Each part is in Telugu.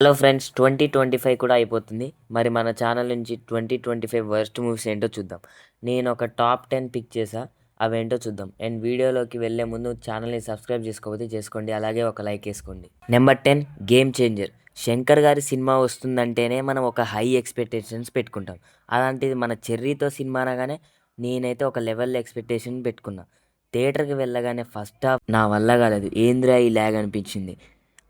హలో ఫ్రెండ్స్, 2025 కూడా అయిపోతుంది. మరి మన ఛానల్ నుంచి 2025 వర్స్ట్ మూవీస్ ఏంటో చూద్దాం. నేను ఒక టాప్ 10 పిక్ చేశా. అవేంటో చూద్దాం. అండ్ వీడియోలోకి వెళ్ళే ముందు ఛానల్ని సబ్స్క్రైబ్ చేసుకోకపోతే చేసుకోండి. అలాగే ఒక లైక్ వేసుకోండి. Number 10 game changer. శంకర్ గారి సినిమా వస్తుందంటేనే మనం ఒక హై ఎక్స్పెక్టేషన్స్ పెట్టుకుంటాం. అలాంటిది మన చెర్రీతో సినిమా అనగానే నేనైతే ఒక లెవెల్ ఎక్స్పెక్టేషన్ పెట్టుకున్నా. థియేటర్కి వెళ్ళగానే ఫస్ట్ హాఫ్ నా వల్ల కాలేదు. ఏంద్రా ఈ ల్యాగ్ అనిపించింది.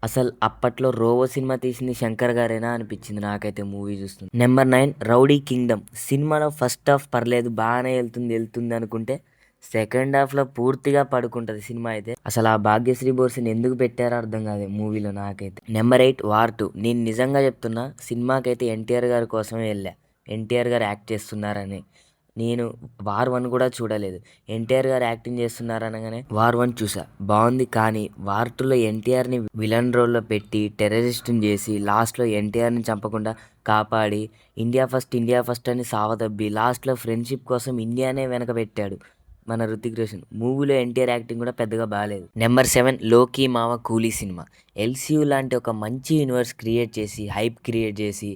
అసలు అప్పట్లో రోబో సినిమా తీసింది శంకర్ గారేనా అనిపించింది నాకైతే మూవీ చూస్తుంది. Number 9 rowdy Kingdom. సినిమాలో ఫస్ట్ హాఫ్ పర్లేదు, బాగానే వెళ్తుంది అనుకుంటే సెకండ్ హాఫ్లో పూర్తిగా పడుకుంటుంది సినిమా అయితే. అసలు ఆ భాగ్యశ్రీ బోర్స్ని ఎందుకు పెట్టారో అర్థం కాదు మూవీలో నాకైతే. Number 8 war 2. నేను నిజంగా చెప్తున్నా, సినిమాకైతే ఎన్టీఆర్ గారి కోసమే వెళ్ళా. ఎన్టీఆర్ గారు యాక్ట్ చేస్తున్నారని. నేను వార్ 1 కూడా చూడలేదు. ఎన్టీఆర్ గారు యాక్టింగ్ చేస్తున్నారనగానే వార్ 1 చూసా, బాగుంది. కానీ వార్ 2లో ఎన్టీఆర్ని విలన్ రోల్లో పెట్టి టెర్రరిస్ట్ని చేసి లాస్ట్లో ఎన్టీఆర్ని చంపకుండా కాపాడి ఇండియా ఫస్ట్ అని సావదబ్బి లాస్ట్లో ఫ్రెండ్షిప్ కోసం ఇండియానే వెనక పెట్టాడు మన రుతిక్ రోషన్. మూవీలో ఎన్టీఆర్ యాక్టింగ్ కూడా పెద్దగా బాగాలేదు. నెంబర్ 7 లోకీ మామ కూలీ సినిమా. ఎల్సీయూ లాంటి ఒక మంచి యూనివర్స్ క్రియేట్ చేసి హైప్ క్రియేట్ చేసి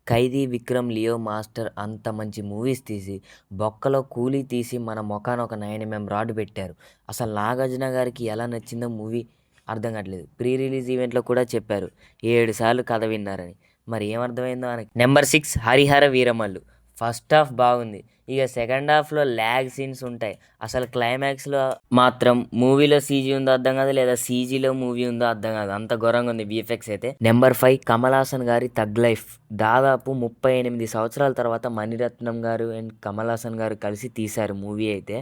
ఖైదీ, విక్రమ్, లియో, మాస్టర్ అంత మంచి మూవీస్ తీసి బొక్కలో కూలీ తీసి మన మొఖాన ఒక 9mm రాడ్ పెట్టారు. అసలు నాగార్జున గారికి ఎలా నచ్చిందో మూవీ అర్థం కావట్లేదు. ప్రీ రిలీజ్ ఈవెంట్లో కూడా చెప్పారు 7 సార్లు కథ విన్నారని. మరి ఏమర్థమైందో ఆయనకి. Number 6 Harihara Veeramallu. First half బాగుంది, ఇక సెకండ్ హాఫ్లో ల్యాగ్ సీన్స్ ఉంటాయి. అసలు క్లైమాక్స్లో మాత్రం మూవీలో సీజీ ఉందో అర్థం కాదు, లేదా సీజీలో మూవీ ఉందో అర్థం కాదు, అంత ఘోరంగా ఉంది విఎఫ్ఎక్స్ అయితే. నెంబర్ 5 కమల్ హాసన్ గారి థగ్ లైఫ్. దాదాపు 38 సంవత్సరాల తర్వాత మణిరత్నం గారు అండ్ కమల్ హాసన్ గారు కలిసి తీశారు మూవీ అయితే.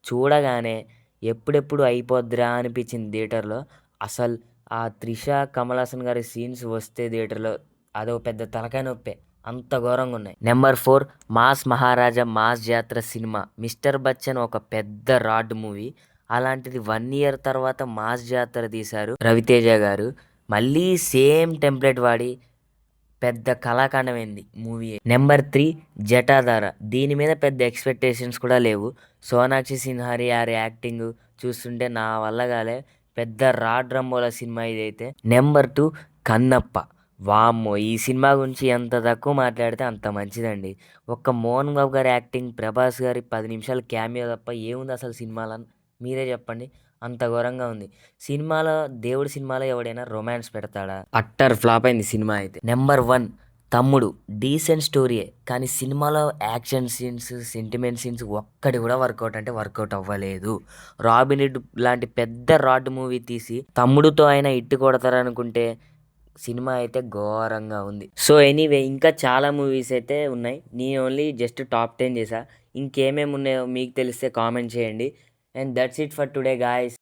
చూడగానే ఎప్పుడెప్పుడు అయిపోద్దిరా అనిపించింది థియేటర్లో. అసలు ఆ త్రిష, కమల్ హాసన్ గారి సీన్స్ వస్తే థియేటర్లో అదో పెద్ద తలకాయ నొప్పే, అంత ఘోరంగా ఉన్నాయి. నెంబర్ 4 మాస్ మహారాజా మాస్ జాతర సినిమా. మిస్టర్ బచ్చన్ ఒక పెద్ద రాడ్ మూవీ. అలాంటిది 1 year తర్వాత మాస్ జాతర తీశారు రవితేజ గారు. మళ్ళీ సేమ్ టెంప్లెట్ వాడి పెద్ద కళాఖండమైంది మూవీ. నెంబర్ 3 జటాధార. దీని మీద పెద్ద ఎక్స్పెక్టేషన్స్ కూడా లేవు. సోనాక్షి సిన్హారి గారి యాక్టింగ్ చూస్తుంటే నా వల్ల కాలే. పెద్ద రాడ్ రంబోల సినిమా ఇదైతే. నెంబర్ 2 కన్నప్ప. వామ్మో, ఈ సినిమా గురించి ఎంత తక్కువ మాట్లాడితే అంత మంచిదండి. ఒక్క మోహన్ బాబు గారి యాక్టింగ్, ప్రభాస్ గారి 10 నిమిషాల క్యామియో తప్ప ఏముంది అసలు సినిమాలో మీరే చెప్పండి. అంత ఘోరంగా ఉంది. సినిమాలో దేవుడి సినిమాలో ఎవడైనా రొమాన్స్ పెడతాడా? అట్టర్ ఫ్లాప్ అయింది సినిమా అయితే. నెంబర్ 1 తమ్ముడు. డీసెంట్ స్టోరీయే, కానీ సినిమాలో యాక్షన్ సీన్స్, సెంటిమెంట్ సీన్స్ ఒక్కటి కూడా వర్కౌట్ అవ్వలేదు. రాబిన్ హుడ్ లాంటి పెద్ద రాడ్ మూవీ తీసి తమ్ముడుతో అయినా ఇట్టు కొడతారనుకుంటే సినిమా అయితే ఘోరంగా ఉంది. సో ఎనీవే, ఇంకా చాలా మూవీస్ అయితే ఉన్నాయి. నేను ఓన్లీ జస్ట్ టాప్ 10 చేసా. ఇంకేమేమి ఉన్నాయో మీకు తెలిస్తే కామెంట్ చేయండి. And that's it for today guys.